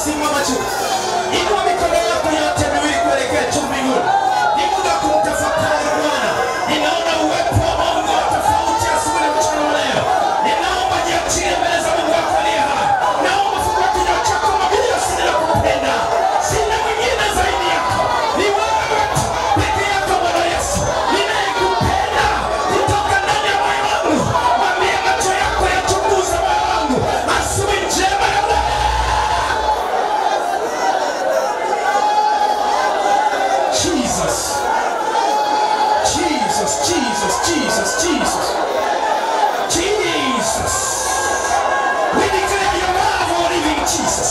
simama juu. Inua mikono yako yote miwili kuelekea juu mbinguni. Ni muda kumtafakari Bwana. Ninaona uwepo wa Mungu wa tofauti asubuhi na mchana wa leo. Ninaomba jiachie mbele za Mungu wako aliye hai. Naomba fungua kinywa chako mwambie sina la kupenda. Sina mwingine zaidi yako. Ni wewe tu peke yako Bwana Yesu. Ninayekupenda kutoka ndani ya moyo wangu. Mwambie macho yako yachunguze moyo wangu. Asubuhi njema ya leo. Jesus. Jesus, Jesus, Jesus, Jesus. Jesus. We declare your love, O living Jesus.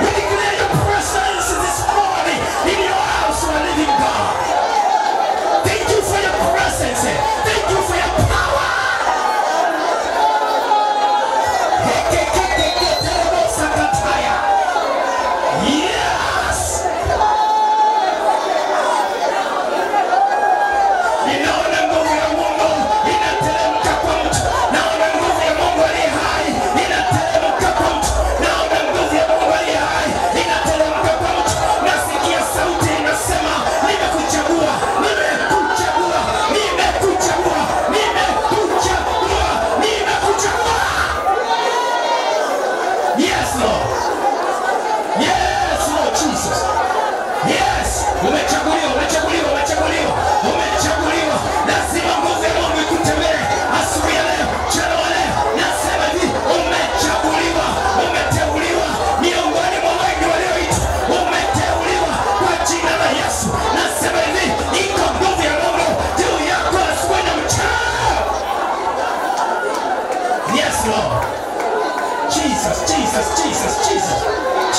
We declare your presence this morning in your house, O living God. Thank you for your presence. Thank you for your power. Yes. Ninaona nguvu ya Mungu inateremka kwa mtu. Naona nguvu ya Mungu aliye hai inateremka kwa mtu. Naona nguvu ya Mungu aliye hai inateremka kwa mtu. Nasikia sauti inasema, nimekuchagua, nimekuchagua, nimekuchagua, nimekuchagua, nimekuchagua. Yes, Lord. Yes, Lord Jesus. Yes, umechaguliwa, umechaguliwa, umechaguliwa, umechaguliwa. Lazima nguvu ya Mungu ikutembee asubuhi ya leo, mchana wa leo. Nasema hivi, umechaguliwa, umeteuliwa miongoni mwa wengi walioitwa. Umeteuliwa kwa jina la Yesu. Nasema hivi, iko nguvu ya Mungu juu yako asubuhi na mchana. Yes, Lord. Jesus, Jesus, Jesus, Jesus,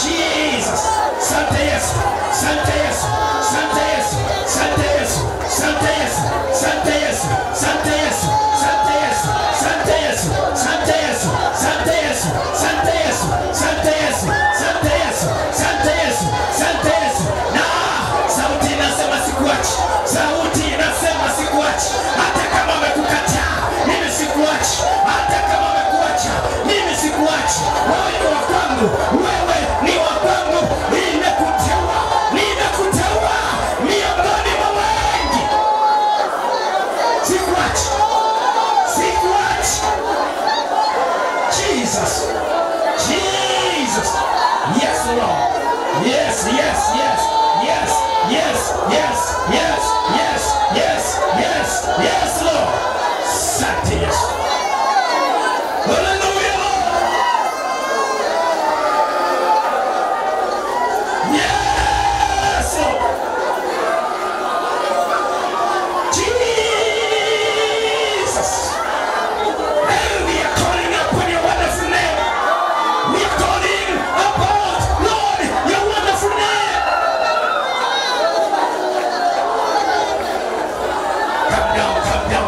Jesus. Sante Yesu, Sante Yesu, Sante Yesu, Sante Yesu, Sante Yesu, Sante Yesu, Sante Yesu, Sante Yesu, Sante Yesu, Sante Yesu, Sante Yesu, Sante Yesu, Sante Yesu, Sante Yesu, Sante Yesu, Sante Yesu. Na sauti inasema sikuachi, sauti inasema sikuachi. Hata kama wamekukataa, mimi sikuachi. Hata kama wamekuacha, mimi sikuachi. Wewe ni wa kwangu, wewe ni wa kwangu. Nimekuteua, nimekuteua miongoni mwa wengi. Sikuachi, sikuachi. Jesus, Jesus. Yes, Lord. Yes, yes, yes, yes, yes, yes, yes, yes, yes, yes, yes, Lord. Sante Yesu. Hallelujah, Lord. Yes, Lord. Jesus. And we are calling upon your wonderful name. We are calling upon, Lord, your wonderful name. Come down, come down.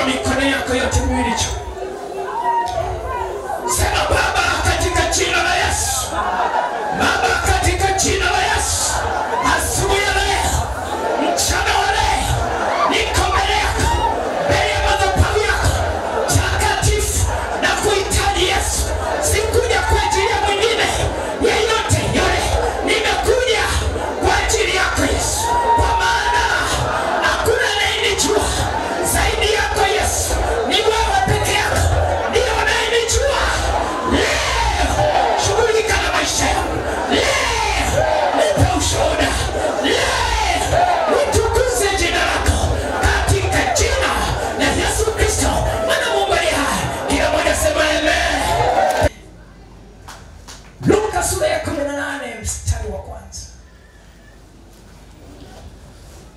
Inua mikono yako yote miwili juu. Sema Baba katika jina la Yesu. Baba katika jina la Yesu. Asubuhi ya leo, mchana wa leo, niko mbele yako, mbele ya madhabahu yako takatifu na kuhitaji Yesu. Sikuja kwa ajili ya mwingine yeyote yule. Nimekuja kwa ajili yako Yesu. Kwa maana hakuna anayenijua zaidi yako Yesu. Ni wewe peke yako ndiye unayenijua. Leo shughulika na maisha yangu. Leo nipe ushuhuda. Leo nitukuze jina lako katika jina la Yesu Kristo mwana wa Mungu aliye hai. Kila mmoja sema amen. Luka sura ya 18 mstari wa kwanza.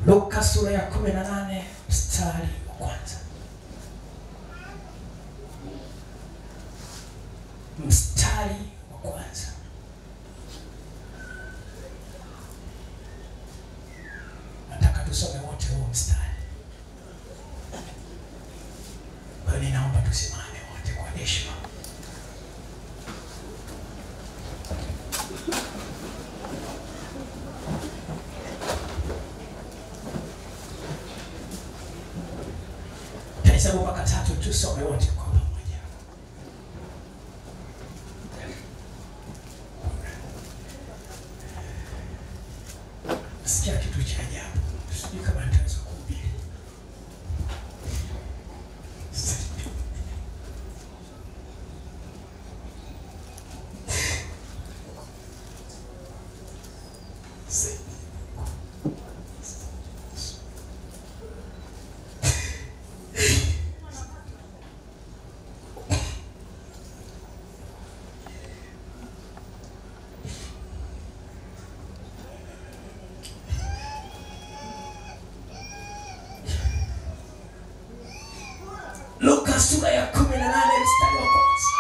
Luka sura ya 18 mstari wa kwanza. Mstari wa kwanza. Nataka tusome wote huo mstari. Kwa hiyo naomba tusimame wote kwa heshima. Hesabu mpaka 3 tusome wote kwa pamoja. Sikia kitu cha ajabu. Sijui kama nitaweza kuhubiri. Luka sura ya 18 mstari wa kwanza.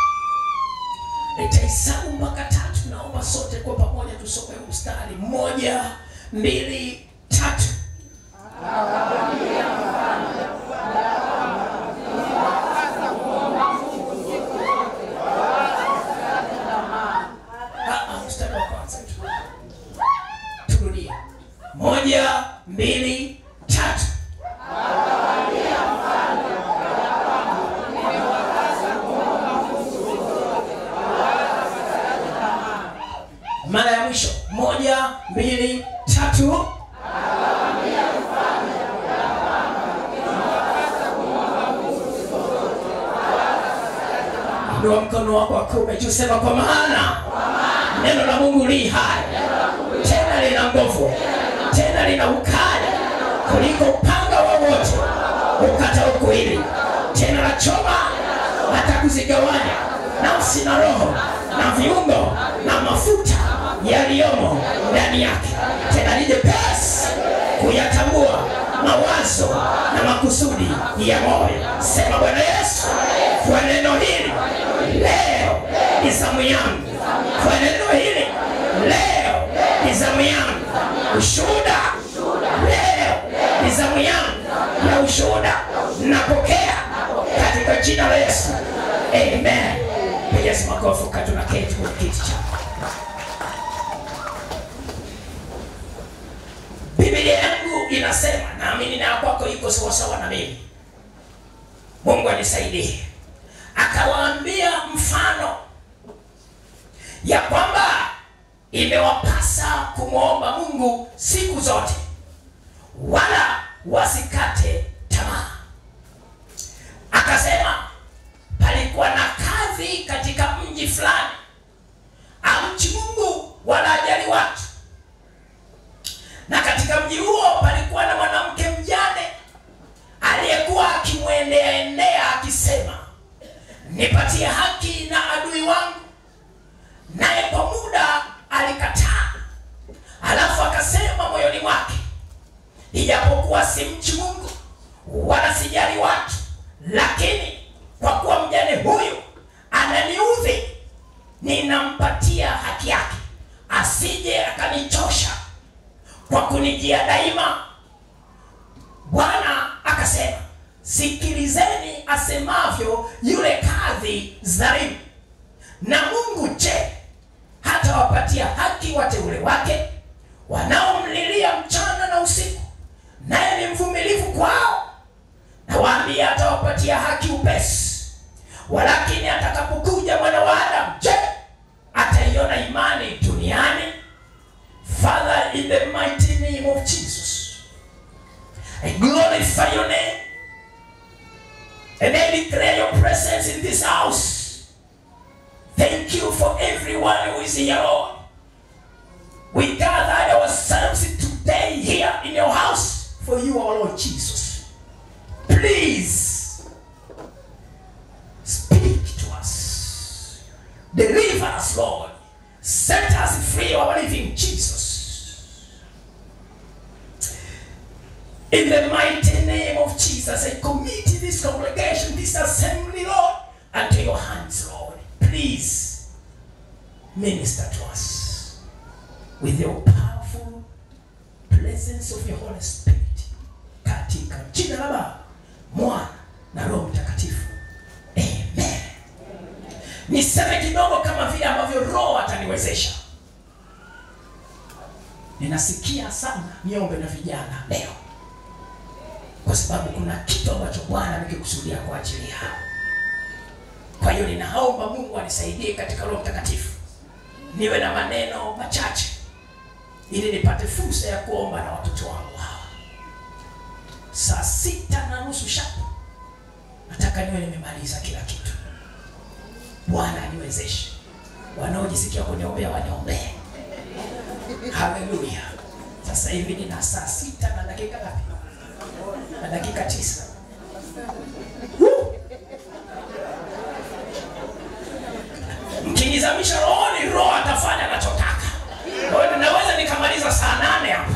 Nitahesabu mpaka 3. Naomba sote kwa pamoja tusome huu mstari. 1, 2, 3. Mstari wa kwanza. Turudie. 1, 2, 3. Mara ya mwisho. 1, 2, 3. Ndio mkono wako wa kuume juu, sema kwa maana neno la Mungu li hai, tena lina nguvu, tena lina ukali kuliko upanga wowote ukatao kuwili, tena la choma hata kuzigawanya nafsi na roho na viungo na mafuta yaliyomo ndani yake, tena ni jepesi kuyatambua mawazo na makusudi ya moyo. Sema Bwana Yesu, kwa neno hili leo ni zamu yangu. Kwa neno hili leo ni zamu yangu. Ushuhuda leo ni zamu yangu ya ushuhuda. Napokea katika jina la Yesu. Amen. Yesu makofi wakati unaketi kwenye kiti chako. Biblia yangu inasema, naamini na kwako iko sawa sawa na mimi. Mungu anisaidie. Akawaambia mfano ya kwamba imewapasa kumwomba Mungu siku zote, wala wasikate tamaa. Akasema palikuwa na kazi katika mji fulani, amchi Mungu wala hajali watu. Na katika mji huo palikuwa na mwanamke mjane aliyekuwa akimwendea akisema, nipatie haki na adui wangu. Naye kwa muda alikataa. Alafu akasema moyoni mwake, ijapokuwa si mchi Mungu wala sijali watu, lakini kwa kuwa mjane huyu ananiudhi, ninampatia haki yake, asije akanichosha kwa kunijia daima. Bwana akasema, sikilizeni yule kadhi dhalimu. Na Mungu je, hata wapatia haki wateule wake wanaomlilia mchana na usiku, naye ni mvumilivu kwao? Na waambia atawapatia haki upesi. Walakini atakapokuja mwana wa Adamu, je, ataiona imani duniani? Father, in the mighty name of Jesus, I glorify your name and I declare your presence in this house. Thank you for everyone who is here, Lord. We gather ourselves today here in your house for you, our Lord Jesus. Please speak to us. Deliver us, Lord. Set us free, our living Jesus. In the mighty name of Jesus, I commit this congregation, this assembly, Lord, unto your hands, Lord. Please minister to us with your powerful presence of your Holy Spirit. Katika jina la Baba, Mwana na Roho Mtakatifu. Amen. Niseme kidogo kama vile ambavyo Roho ataniwezesha. Ninasikia sana niombe na vijana leo, kwa sababu kuna kitu ambacho Bwana amekikusudia kwa ajili yao. Kwa hiyo ninaomba Mungu anisaidie katika Roho Mtakatifu, niwe na maneno machache ili nipate fursa ya kuomba na watoto wangu hawa. Saa 6:30 shapo nataka niwe nimemaliza kila kitu. Bwana aniwezeshe. Wanaojisikia kuniombea waniombee. Haleluya. Sasa hivi nina saa 6 na dakika ngapi? Na dakika 9. Mkinizamisha rohoni, Roho atafanya anachotaka. Kwa hiyo naweza nikamaliza saa 8 hapa.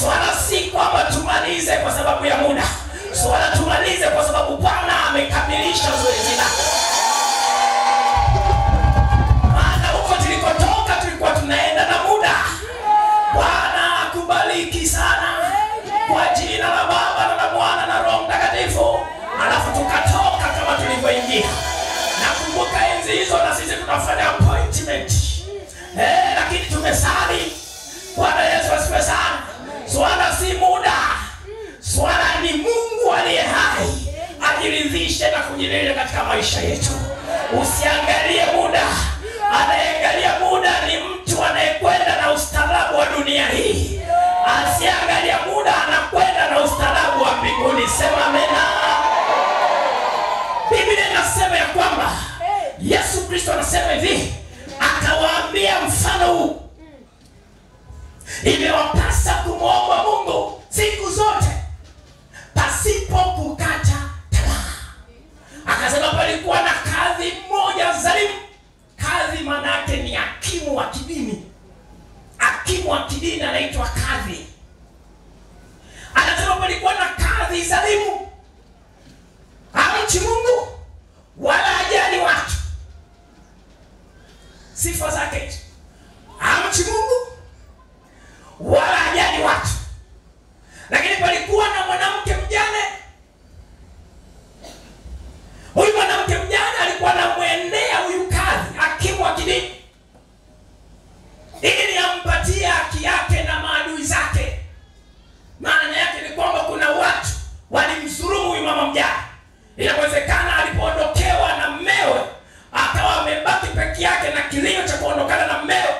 Swala si kwamba tumalize kwa sababu ya muda. Swala tumalize kwa sababu Bwana amekamilisha zoezi lake. Maana huko tulikotoka tulikuwa tunaenda na muda. Bwana akubariki sana. Kwa jina la Baba na la Mwana na Roho Mtakatifu. Alafu tukatoka kama tulivyoingia. Nakumbuka enzi hizo na sisi tunafanya appointment. Lakini tumesali. Bwana Yesu asifiwe sana. Swala si muda. Swala ni Mungu aliye hai ajiridhishe na kujilinda katika maisha yetu. Usiangalie muda. Anayeangalia muda ni mtu anayekwenda na ustaarabu wa dunia hii. Asiangalia muda, anakwenda na ustaarabu wa mbinguni. Sema amena. Biblia inasema ya kwamba Yesu Kristo anasema hivi, akawaambia mfano huu: imewapasa kumwomba Mungu siku zote pasipo kukata tamaa. Akasema palikuwa na kadhi mmoja dhalimu. Kadhi maana yake ni hakimu wa kidini. Hakimu wa kidini anaitwa kadhi. Anasema palikuwa na kadhi dhalimu, hamchi Mungu wala hajali watu. Sifa zake hizo. Hamchi Mungu wala hajali watu. Lakini palikuwa na mwanamke mjane. Huyu mwanamke mjane alikuwa anamwendea huyu kadhi, hakimu wa kidini, ili ampatie haki yake na maadui zake. Maana yake ni kwamba kuna watu walimdhulumu huyu mama mjane. Inawezekana alipoondokewa na mmewe akawa amebaki peke yake na kilio cha kuondokana na mmewe.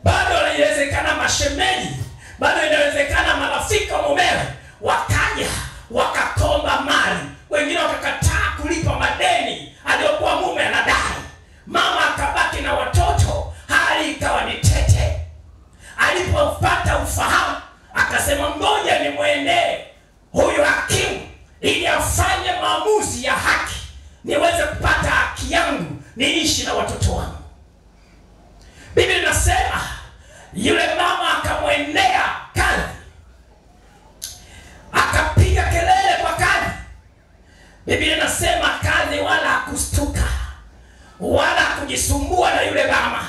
Bado inawezekana mashemeji, bado inawezekana marafiki wa mumewe wakaja wakakomba mali. Wengine wakakataa kulipa madeni aliyokuwa mume anadai. Mama akabaki na watoto, hali ikawa ni tete. Alipopata ufahamu akasema ngoja nimwendee huyu hakimu ili afanye maamuzi ya haki, niweze kupata haki yangu, niishi na watoto wangu. Biblia inasema yule mama akamwendea kadhi, akapiga kelele kwa kadhi. Biblia inasema kadhi wala hakustuka wala kujisumbua na yule mama,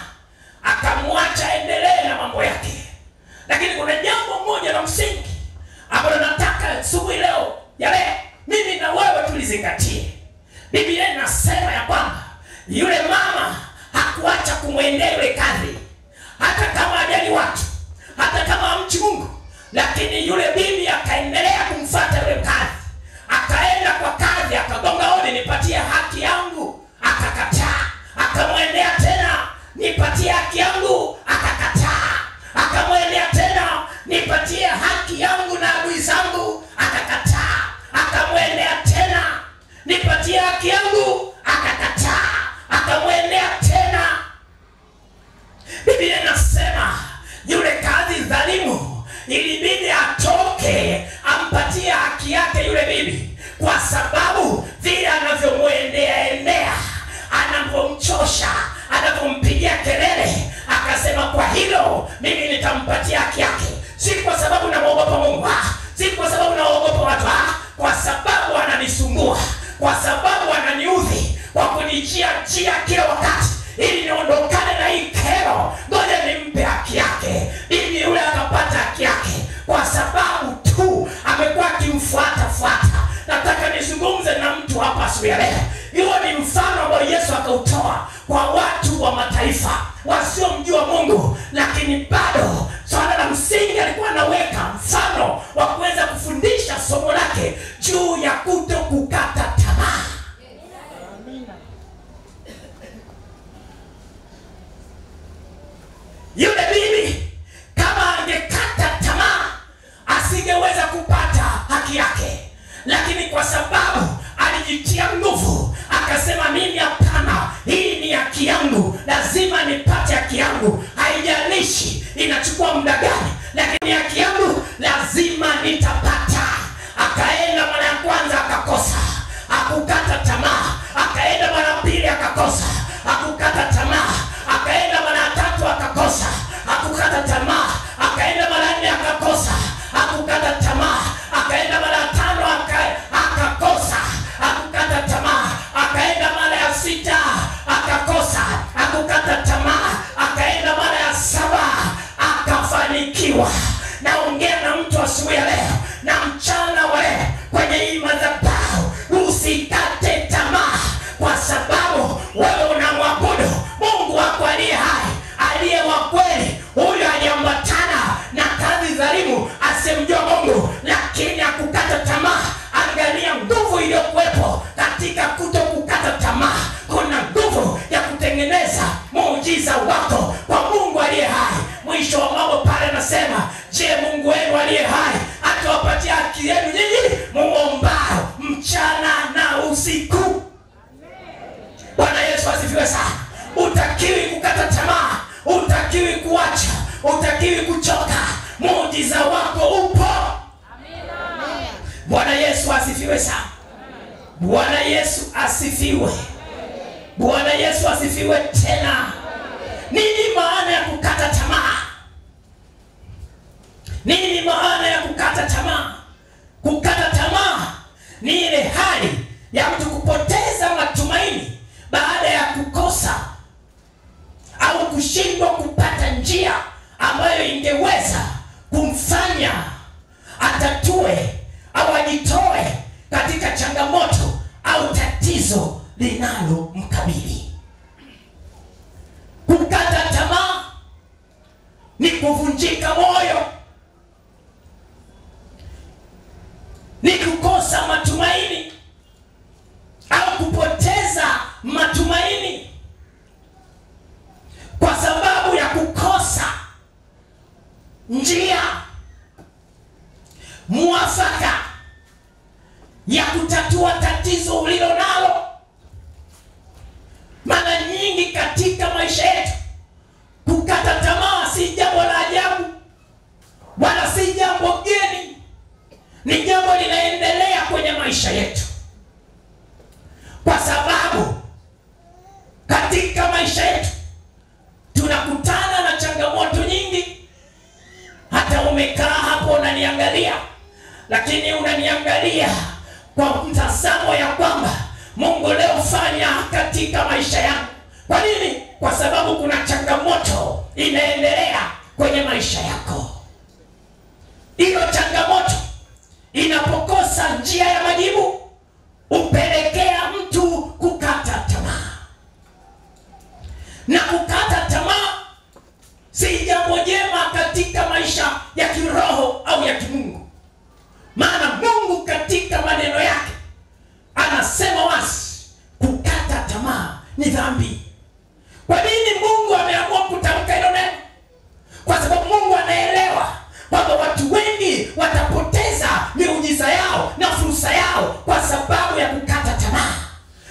akamwacha endelee na mambo yake. Lakini kuna jambo moja la msingi ambalo nataka asubuhi leo yale mimi na wewe tulizingatie. Biblia inasema ya kwamba yule mama hakuacha kumwendea yule kadhi, hata kama hajali watu, hata kama mchi Mungu, lakini yule bibi akaendelea kumfuata yule kadhi. Akaenda kwa kadhi, akagonga hodi, nipatie haki yangu. Akakataa. Akamwendea tena, nipatie haki yangu. Akakataa. Akamwendea tena, nipatie haki yangu na adui zangu. Akakataa. Akamwendea tena, nipatie haki yangu. Akakataa. Akamwendea tena. Biblia inasema yule kadhi dhalimu ilibidi atoke ampatie haki yake yule bibi, kwa sababu vile anavyomwendea, anapomchosha, anapompigia kelele. Akasema kwa hilo mimi nitampatia haki yake, si kwa sababu namuogopa Mungu, si kwa sababu naogopa watu, kwa sababu ananisumbua, kwa sababu ananiudhi kwa kunijia kila wakati ili niondokane na hii kero. Ngoja nimpe haki yake. Bibi yule akapata haki yake kwa sababu tu amekuwa akimfuata. Nataka nizungumze na mtu hapa asubuhi leo. Hiyo ni mfano ambao Yesu akautoa kwa watu wa mataifa wasiomjua Mungu, lakini bado swala la msingi alikuwa anaweka mfano wa kuweza kufundisha somo lake juu ya kutokukata tamaa. Yule bibi kama angekata tamaa asingeweza kupata haki yake, lakini kwa sababu alijitia nguvu, akasema mimi hapana, hii ni haki yangu, lazima nipate haki yangu, haijalishi inachukua muda gani, lakini haki yangu lazima nitapata. Akaenda mara ya kwanza akakosa, hakukata tamaa. Akaenda mara pili akakosa, hakukata tamaa. Akaenda mara tatu akakosa, hakukata tamaa. Akaenda mara nne akakosa, hakukata tamaa. Akaenda mara tano akakosa, hakukata tamaa. Akaenda mara ya sita akakosa, hakukata tamaa. Akaenda mara ya saba akafanikiwa. Naongea na mtu asubuhi ya leo na mchana wa leo kwenye hii madhabahu, usikate tamaa, kwa sababu wewe unamwabudu Mungu wako aliye hai, aliye wa kweli. Huyo aliambatana na kadhi dhalimu asemjua Mungu, lakini hakukata tamaa. Angalia nguvu iliyokuwepo katika kutokukata tamaa. Kuna nguvu ya kutengeneza muujiza wako kwa Mungu aliye hai. Mwisho wa mambo pale nasema, je, Mungu wenu aliye hai atawapatia haki yenu nyinyi muombao mchana na usiku? Bwana Yesu asifiwe sana. Utakiwi kukata tamaa, utakiwi kuacha, utakiwi kuchoka. Muujiza wako upo. Amina. Bwana Yesu asifiwe sana. Bwana Yesu asifiwe. Bwana Yesu asifiwe tena. Nini maana ya kukata tamaa? Nini maana ya kukata tamaa? Kukata tamaa ni ile hali ya mtu kupoteza matumaini baada ya kukosa au kushindwa kupata njia ambayo ingeweza kumfanya atatue au ajitoe katika changamoto au tatizo linalomkabili. Kukata tamaa ni kuvunjika moyo, ni kukosa matumaini au kupoteza matumaini kwa sababu ya kukosa njia muafaka ya kutatua tatizo ulilo nalo. Mara nyingi katika maisha yetu kukata tamaa si jambo la ajabu wala si jambo geni, ni jambo linaendelea kwenye maisha yetu, kwa sababu katika maisha yetu tunakutana na changamoto nyingi. Hata umekaa hapo unaniangalia, lakini unaniangalia kwa mtazamo ya kwamba Mungu leo fanya katika maisha yangu. Kwa nini? Kwa sababu kuna changamoto inaendelea kwenye maisha yako. Hiyo changamoto inapokosa njia ya majibu upelekea mtu Maana Mungu katika maneno yake anasema wazi, kukata tamaa ni dhambi. Kwa nini Mungu ameamua kutamka hilo neno? Kwa sababu Mungu anaelewa kwamba watu wengi watapoteza miujiza yao na fursa yao kwa sababu ya kukata tamaa.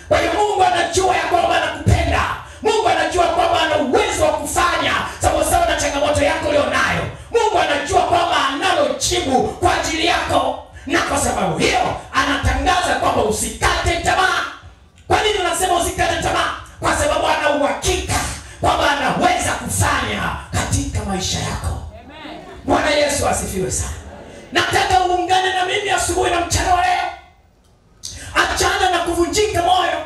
Kwa hiyo Mungu anajua ya kwamba anakupenda. Mungu anajua kwamba ana uwezo wa kufanya sawa na changamoto yako ulionayo. Mungu anajua kwamba analo jibu kwa ajili yako. Na kwa sababu hiyo anatangaza kwamba usikate tamaa. Kwa nini unasema usikate tamaa? Kwa sababu ana uhakika kwamba anaweza kufanya katika maisha yako. Amen. Bwana Yesu asifiwe sana. Nataka uungane na mimi asubuhi na mchana wa leo. Achana na kuvunjika moyo.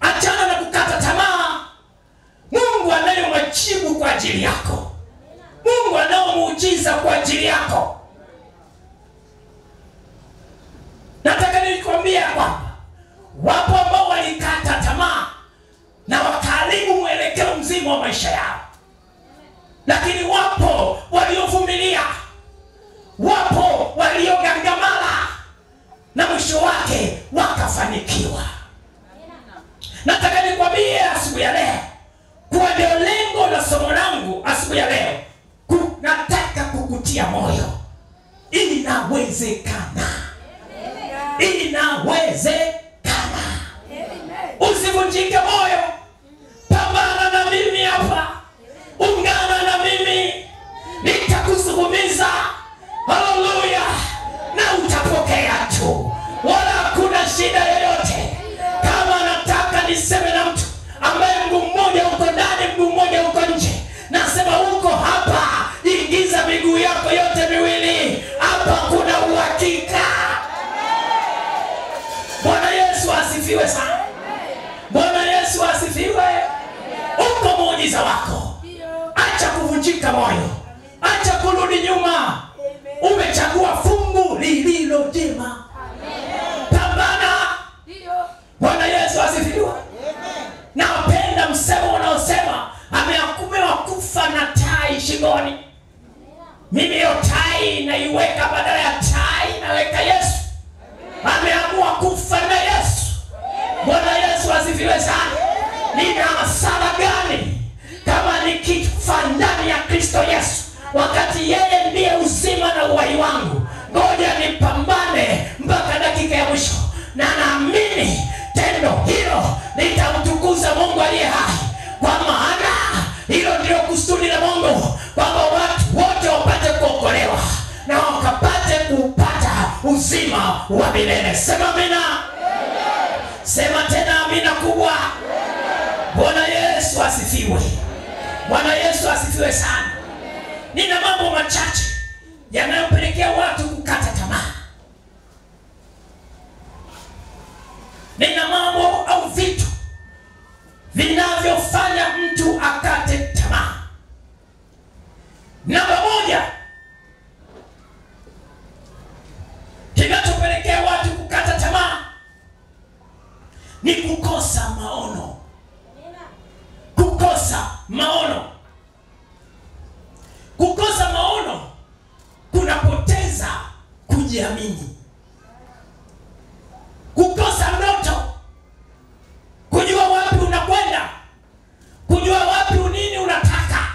Achana na kukata tamaa. Mungu anayo majibu kwa ajili yako. Mungu anao muujiza kwa ajili yako. Nataka nikwambie kwamba wapo ambao walikata tamaa na wakaharibu mwelekeo mzima wa maisha yao. Lakini wapo waliovumilia. Wapo waliogangamala na mwisho wake wakafanikiwa. Nataka nikwambie asubuhi ya leo, kwa ndio lengo la somo langu asubuhi ya leo, nataka kukutia moyo. Inawezekana. Inawezekana. Usivunjike moyo. Pambana na mimi hapa. Ungana na mimi. Nitakusukumiza. Haleluya. Na utapokea tu. Wala hakuna shida yoyote. Kama nataka niseme na mtu ambaye mguu mmoja uko ndani, mguu mmoja uko nje, nasema uko hapa, ingiza miguu yako yote miwili. Hapa kuna uhakika. Bwana Yesu asifiwe sana. Bwana Yesu asifiwe. Uko muujiza wako. Acha kuvunjika moyo. Acha kurudi nyuma. Umechagua fungu lililo jema. Pambana. Bwana Yesu asifiwe. Napenda msemo unaosema amehukumiwa kufa na tai shingoni. Mimi hiyo tai naiweka badala ya tai naweka Yesu. Ameamua kufa na Yesu. Bwana Yesu asifiwe sana. Nina hasara gani kama nikifa ndani ya Kristo Yesu, wakati yeye ndiye uzima na uhai wangu? Ngoja nipambane mpaka dakika ya mwisho, na naamini tendo hilo litamtukuza Mungu aliye hai. Kwa maana hilo ndio kusudi la Mungu, kwamba watu wote wapate kuokolewa na wakapate kupata uzima wa milele. Sema amina. Sema tena amina kubwa. Bwana Yesu asifiwe. Bwana Yesu asifiwe sana. Nina mambo machache yanayopelekea watu kukata tamaa. Nina mambo au vitu vinavyofanya mtu akate tamaa. Namba moja, kinachopelekea watu kukata tamaa ni kukosa maono. Kukosa maono. Kukosa maono kunapoteza kujiamini. Kukosa ndoto, kujua wapi unakwenda, kujua wapi nini unataka,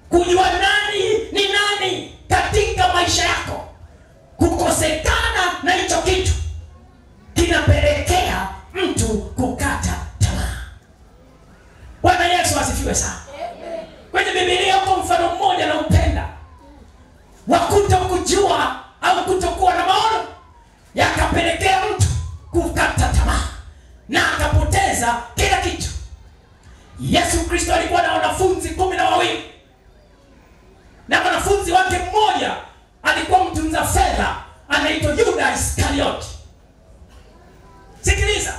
kujua nani ni nani katika maisha yako. Kukosekana na hicho kitu kinapelekea mtu kukata tamaa. Bwana Yesu asifiwe sana. Kwenye Biblia uko mfano mmoja na upenda, wa kutokujua au kutokuwa na maono yakapelekea mtu kukata tamaa na akapoteza kila kitu. Yesu Kristo alikuwa na wanafunzi 12, na wanafunzi wake mmoja alikuwa mtunza fedha anaitwa Yuda Iskarioti. Sikiliza,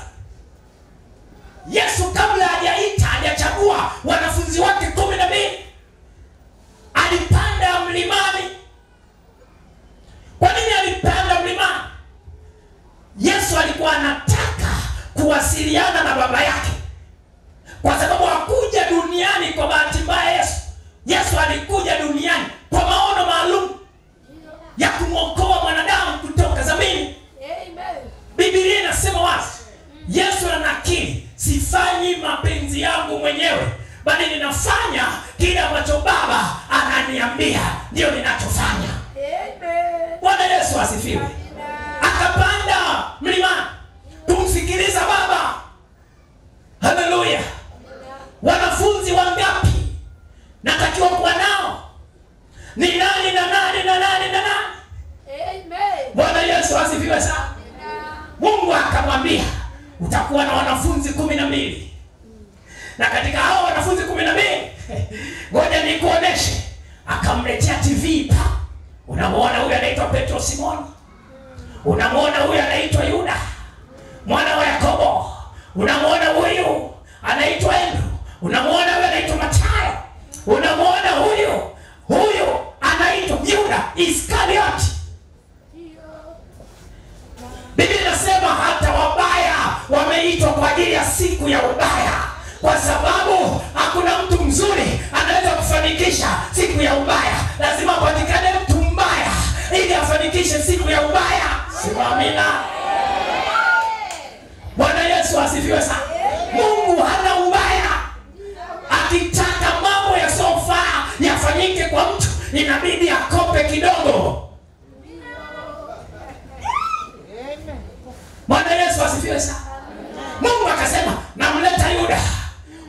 Yesu kabla hajachagua wanafunzi wake 12 alipanda mlimani. Kwa nini alipanda mlimani? Yesu alikuwa anataka kuwasiliana na baba yake, kwa sababu hakuja duniani kwa bahati mbaya. Yesu alikuja duniani kwa maono maalum ya kumwokoa mwanadamu mapenzi yangu mwenyewe, bali ninafanya kile ambacho Baba ananiambia ndio ninachofanya. Bwana Yesu asifiwe. Akapanda mlimani kumsikiliza Baba. Haleluya. Wanafunzi wangapi natakiwa kuwa nao? Ni nani na nani na nani na nani? Amen. Bwana Yesu asifiwe sana. Mungu akamwambia utakuwa na wanafunzi 12. Na katika hao wanafunzi 12, ngoja nikuoneshe. Akamletea TV pa. Unamuona huyu anaitwa Petro Simoni. Unamuona huyu anaitwa Yuda, mwana wa Yakobo. Unamuona huyu anaitwa Andrew. Unamuona huyu anaitwa Mathayo. Unamuona huyu anaitwa Yuda Iskarioti. Biblia inasema hata wabaya wameitwa kwa ajili ya siku ya ubaya, kwa sababu hakuna mtu mzuri anaweza kufanikisha siku ya ubaya. Lazima patikane mtu mbaya ili afanikishe siku ya ubaya. Simamina. Bwana Yesu asifiwe sana. Mungu hana ubaya. Akitaka mambo yasiyofaa yafanyike kwa mtu, inabidi akope kidogo. Bwana Yesu asifiwe sana. Mungu akasema namleta Yuda.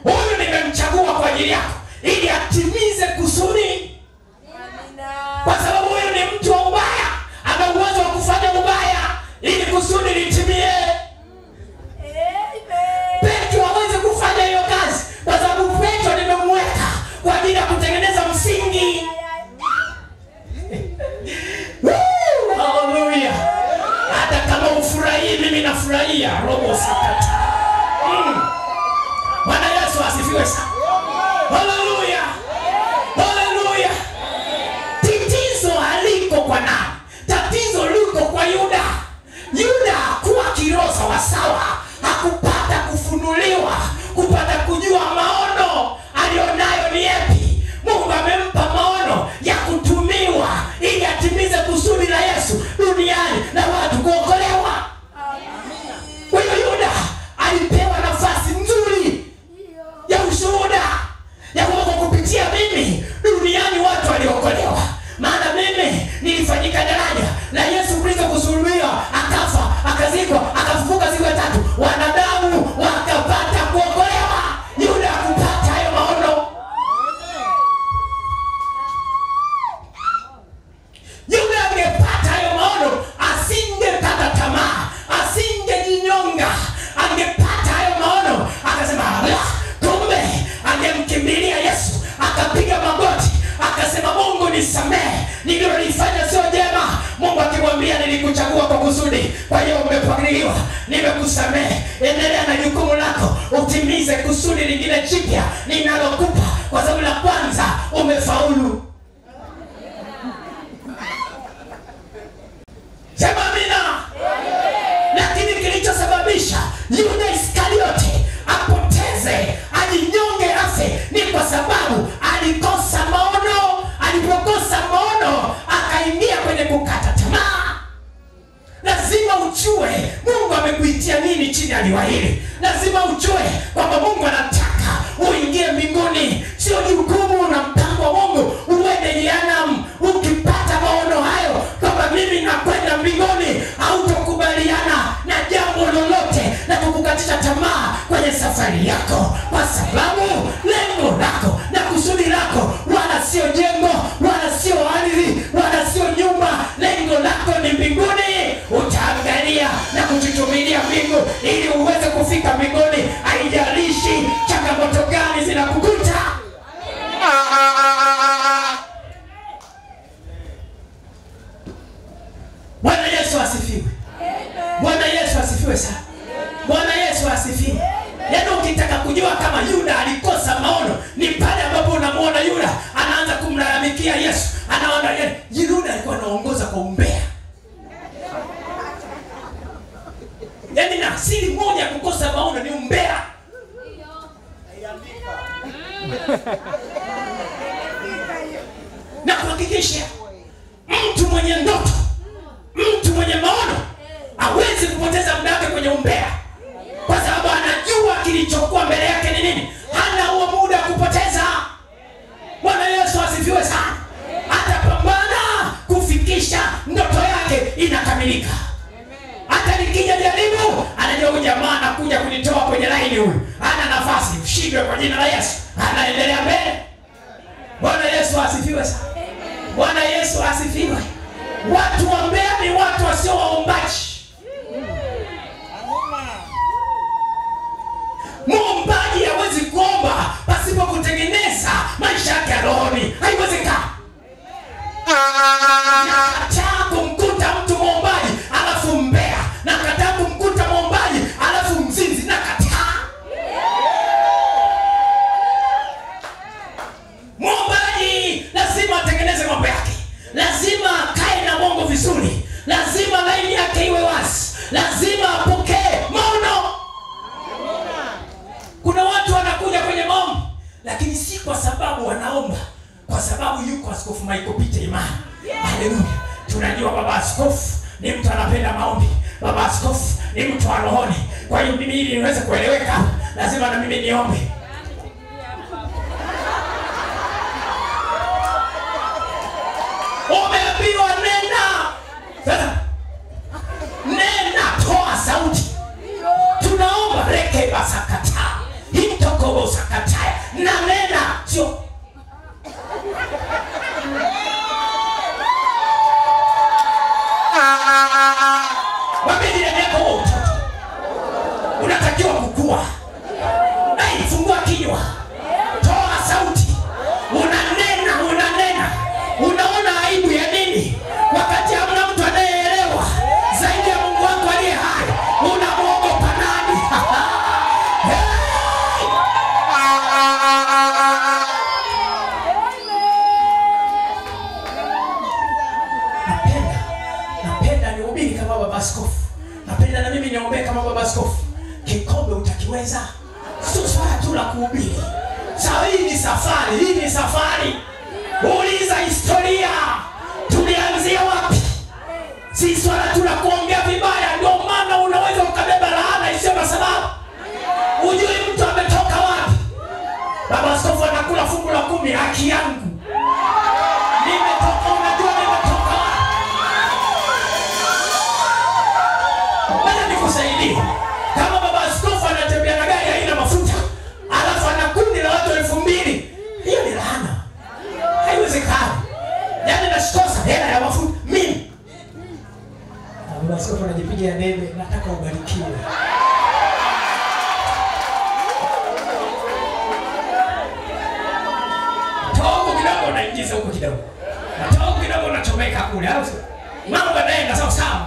Huyu nimemchagua kwa ajili yako ili atimize kusudi. Kwa sababu huyu ni mtu wa ubaya, ana uwezo wa kufanya ubaya ili kusudi litimie. Petro hawezi kufanya hiyo kazi kwa sababu Petro nimemweka kwa ajili ya kutengeneza msingi. Haleluya. Hata kama ufurahi, mimi nafurahia robo sakata. Bwana Yesu asifiwe sana. Haleluya. Haleluya. Tatizo haliko kwa nani? Tatizo liko kwa Yuda. Yuda kuwa kiroho sawa sawa, hakupata kufunuliwa, kupata kujua maono alionayo ni yapi. Mungu amempa maono ya kutumiwa ili atimize kusudi la Yesu duniani na watu kuokolewa. Huyo Yuda alipewa nafasi nzuri ya ushuhuda, ya kwamba kupitia mimi duniani watu waliokolewa. Maana mimi nilifanyika daraja la Yesu Kristo kusulubiwa, akafa, akazikwa, akafufuka siku ya tatu, wanadamu wakapata kuokolewa. Yuda hakupata hayo maono. Yuda angepata hayo maono, asingekata tamaa, asingejinyonga. Angepata hayo maono, akasema kumbe, angemkimbilia Yesu, akapiga magoti, akasema Mungu nisamehe, nililofanya sio jema. Mungu akimwambia nilikuchagua kwa kusudi, kwa hiyo umepangiliwa, nimekusamehe. Endelea na jukumu lako, utimize kusudi lingine jipya ninalokupa, kwa sababu la kwanza umefaulu. Sema amina. Lakini kilichosababisha Yuda Iskarioti apoteze, ajinyonge, afe, ni kwa sababu alikosa maono. Alipokosa maono, akaingia kwenye kukata tamaa. Lazima ujue Mungu amekuitia nini chini ya liwa hili. Lazima ujue kwamba Mungu anataka uingie mbinguni. Sio jukumu na mpango wa Mungu uende jehanamu. Ukipata maono hayo kwamba mimi nakwenda mbinguni, hautokubaliana na jambo lolote na kukukatisha tamaa kwenye safari yako, kwa sababu lengo lako na kusudi lako wala sio jengo, wala sio ardhi, wala sio nyumba. Lengo lako ni mbinguni. Utaangalia na kututumilia mbingu ili uweze kufika mbinguni, haijalishi changamoto gani zinakukuta. Bwana Yesu asifiwe. Bwana Yesu asifiwe sana. Bwana Yesu asifiwe. Yaani ukitaka kujua kama Yuda alikosa maono, ni pale ambapo unamuona Yuda anaanza kumlalamikia Yesu. Anaona Yuda alikuwa anaongoza kwa umbea. Yaani na asili moja ya kukosa maono ni umbea. Na kuhakikisha mtu mwenye ndoto, mtu mwenye maono hawezi kupoteza muda wake kwenye umbea, kwa sababu anajua kilichokuwa mbele yake ni nini. kubadilika. Hata nikija jaribu, anajua huyu jamaa anakuja kunitoa kwenye line huyu. Hana nafasi, ushindwe kwa jina la Yesu. Anaendelea mbele. Bwana Yesu asifiwe sana. Bwana Yesu asifiwe. Watu wa Mbeya ni watu wasio waombaji. Muombaji hawezi kuomba pasipo kutengeneza maisha yake ya rohoni. Haiwezekani. Nakataa kumkuta mtu muombaji alafu mbea. Nakataa kumkuta muombaji alafu mzinzi. Nakataa. Muombaji lazima atengeneze mambo yake. Lazima akae na Mungu vizuri. Lazima laini yake iwe wazi. Lazima apokee maono. Kuna watu wanakuja kwenye maombi, lakini si kwa sababu wanaomba, kwa sababu yuko Askofu Michael Peter Imani. Haleluya. Tunajua baba askofu ni mtu anapenda maombi. Baba askofu ni mtu wa rohoni. Kwa hiyo mimi ili niweze kueleweka, lazima na mimi niombe. Umeambiwa nena. Sasa nena, toa sauti. Tunaomba reke basakata. Hitokobo sakataya. Na nena sio. Wabidi ya miaka wa utoto. Unatakiwa kukua. Ai, fungua kinywa. Toa sauti. Unanena, unanena. Unaona aibu ya nini? Wakati hamna mtu anayeelewa zaidi ya Mungu wako aliye hai. Unamuogopa nani? Napenda nihubiri kama baba askofu. Napenda na mimi niombe kama baba askofu. Kikombe utakiweza. Sio swala tu la kuhubiri. Sawa, hii ni safari, hii ni safari. Uliza historia. Tulianzia wapi? Si swala tu la kuongea vibaya. Ndio maana unaweza ukabeba laana isiyo na sababu. Ujui mtu ametoka wapi. Baba askofu anakula fungu la 10, haki yangu. Nimetoka, unajua nimetoka wapi? Bana nikusaidie. Kama baba askofu anatembea na gari haina mafuta, alafu ana kundi la watu 2000, hiyo ni laana. Haiwezekani. Yaani nashikosa hela ya mafuta mimi. Baba askofu anajipigia debe, nataka ubarikiwe. Unaingiza huko kidogo. Natoka kidogo unachomeka kule. Mambo yanaenda sawa sawa.